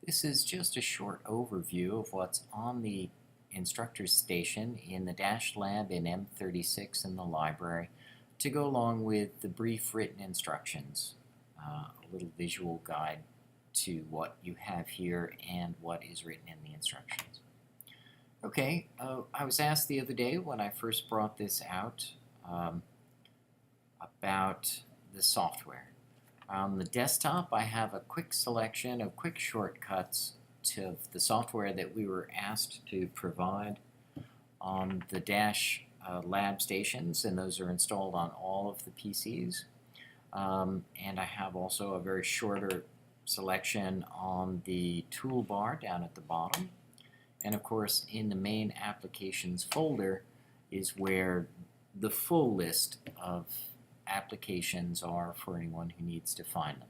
This is just a short overview of what's on the instructor's station in the Dash Lab in M36 in the library to go along with the brief written instructions, a little visual guide to what you have here and what is written in the instructions. Okay, I was asked the other day when I first brought this out about the software. On the desktop, I have a quick selection of quick shortcuts to the software that we were asked to provide on the Dash lab stations, and those are installed on all of the PCs. And I have also a very shorter selection on the toolbar down at the bottom. And of course, in the main applications folder is where the full list of applications are for anyone who needs to find them.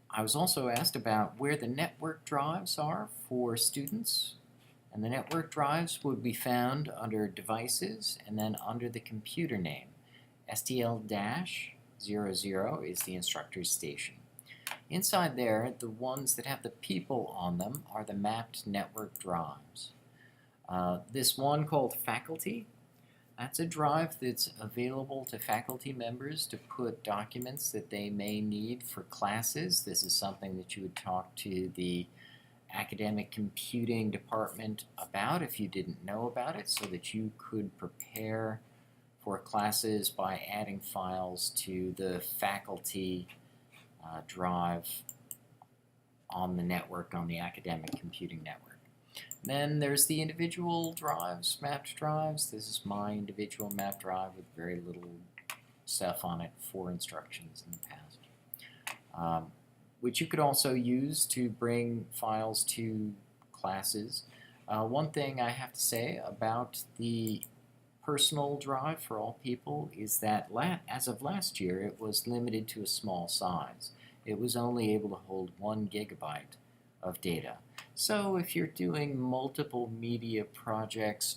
I was also asked about where the network drives are for students, and the network drives would be found under Devices and then under the computer name. STL-00 is the instructor's station. Inside there, the ones that have the people on them are the mapped network drives. This one called Faculty, that's a drive that's available to faculty members to put documents that they may need for classes. This is something that you would talk to the academic computing department about if you didn't know about it, so that you could prepare for classes by adding files to the faculty drive on the network, on the academic computing network. Then there's the individual drives, mapped drives. This is my individual mapped drive with very little stuff on it for instructions in the past, which you could also use to bring files to classes. One thing I have to say about the personal drive for all people is that as of last year, it was limited to a small size. It was only able to hold 1 gigabyte of data. So if you're doing multiple media projects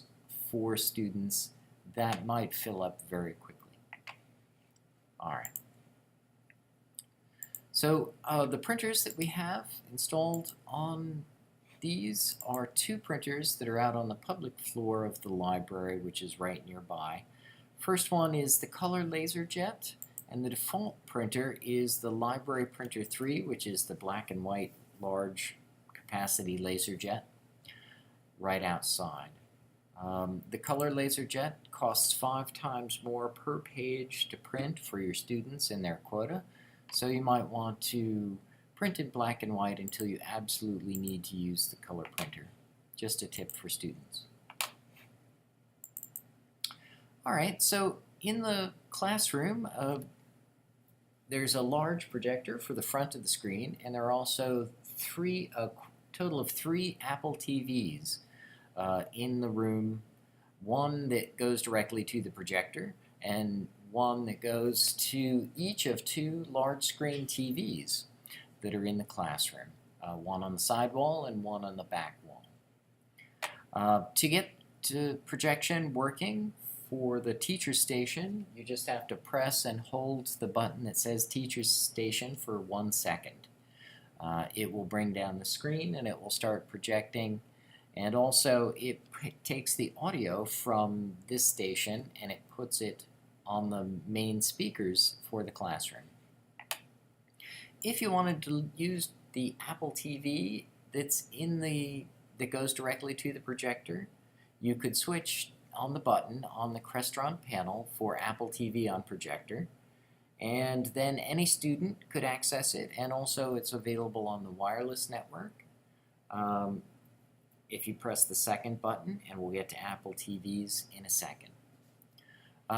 for students, that might fill up very quickly. All right. So the printers that we have installed on these are 2 printers that are out on the public floor of the library, which is right nearby. First one is the Color LaserJet, and the default printer is the Library Printer 3, which is the black and white large capacity LaserJet right outside. The Color LaserJet costs 5 times more per page to print for your students in their quota, so you might want to print in black and white until you absolutely need to use the color printer. Just a tip for students. Alright, so in the classroom, there's a large projector for the front of the screen, and there are also a total of 3 Apple TVs in the room, one that goes directly to the projector and one that goes to each of 2 large screen TVs that are in the classroom, one on the side wall and one on the back wall. To get to projection working for the teacher station, you just have to press and hold the button that says teacher station for 1 second. It will bring down the screen and it will start projecting, and also it takes the audio from this station and it puts it on the main speakers for the classroom. If you wanted to use the Apple TV that goes directly to the projector, you could switch on the button on the Crestron panel for Apple TV on projector, and then any student could access it, and also it's available on the wireless network. If you press the second button, and we'll get to Apple TVs in a second.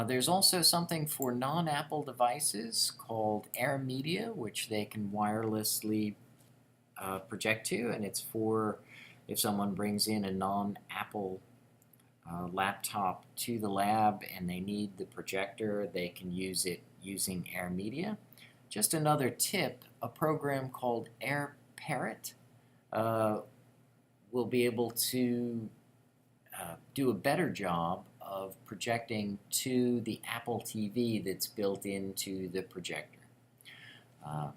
There's also something for non-Apple devices called Air Media, which they can wirelessly project to, and it's for if someone brings in a non-Apple laptop to the lab and they need the projector, they can use it using Air Media. Just another tip, a program called Air Parrot will be able to do a better job of projecting to the Apple TV that's built into the projector.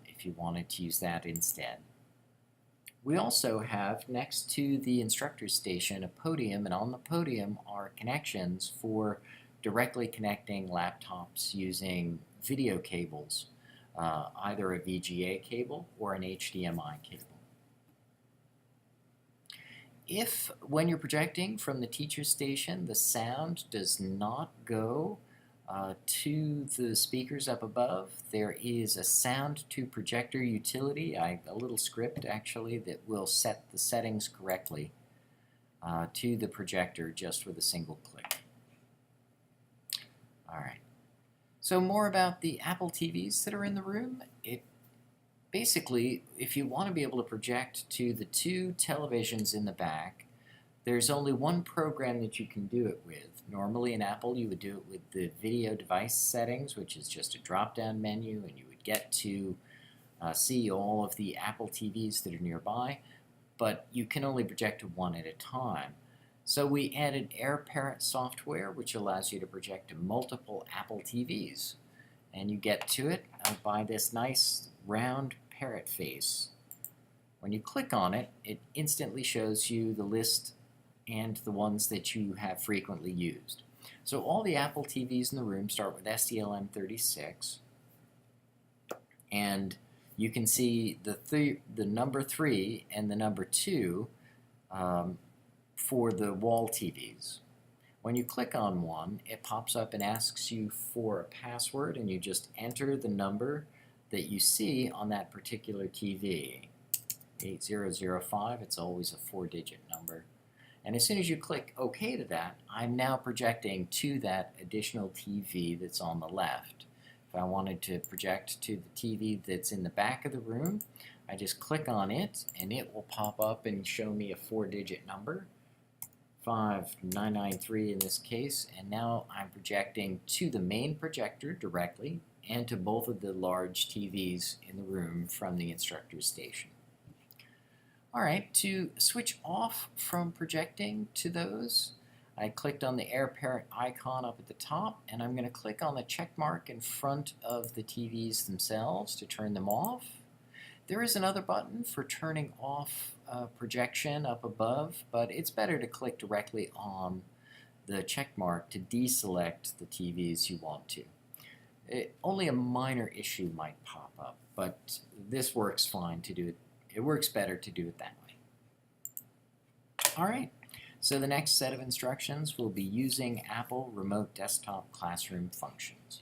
if you wanted to use that instead. We also have, next to the instructor station, a podium, and on the podium are connections for directly connecting laptops using video cables, either a VGA cable or an HDMI cable. If, when you're projecting from the teacher's station, the sound does not go to the speakers up above, there is a sound to projector utility, a little script actually, that will set the settings correctly to the projector just with a single click. Alright, so more about the Apple TVs that are in the room. Basically, if you want to be able to project to the two televisions in the back, there's only one program that you can do it with. Normally in Apple you would do it with the video device settings, which is just a drop-down menu, and you would get to see all of the Apple TVs that are nearby, but you can only project to one at a time. So we added AirParrot software, which allows you to project to multiple Apple TVs. And you get to it by this nice round parrot face. When you click on it, it instantly shows you the list and the ones that you have frequently used. So all the Apple TVs in the room start with STLM36, and you can see the number 3 and the number 2 for the wall TVs. When you click on one, it pops up and asks you for a password, and you just enter the number that you see on that particular TV. 8005, it's always a 4-digit number. And as soon as you click OK to that, I'm now projecting to that additional TV that's on the left. If I wanted to project to the TV that's in the back of the room, I just click on it and it will pop up and show me a 4-digit number, 5993 in this case, and now I'm projecting to the main projector directly and to both of the large TVs in the room from the instructor station. Alright, to switch off from projecting to those, I clicked on the AirParrot icon up at the top, and I'm going to click on the check mark in front of the TVs themselves to turn them off. There is another button for turning off projection up above, but it's better to click directly on the check mark to deselect the TVs you want to. Only a minor issue might pop up, but this works fine to do it. It works better to do it that way. Alright, so the next set of instructions will be using Apple Remote Desktop Classroom functions.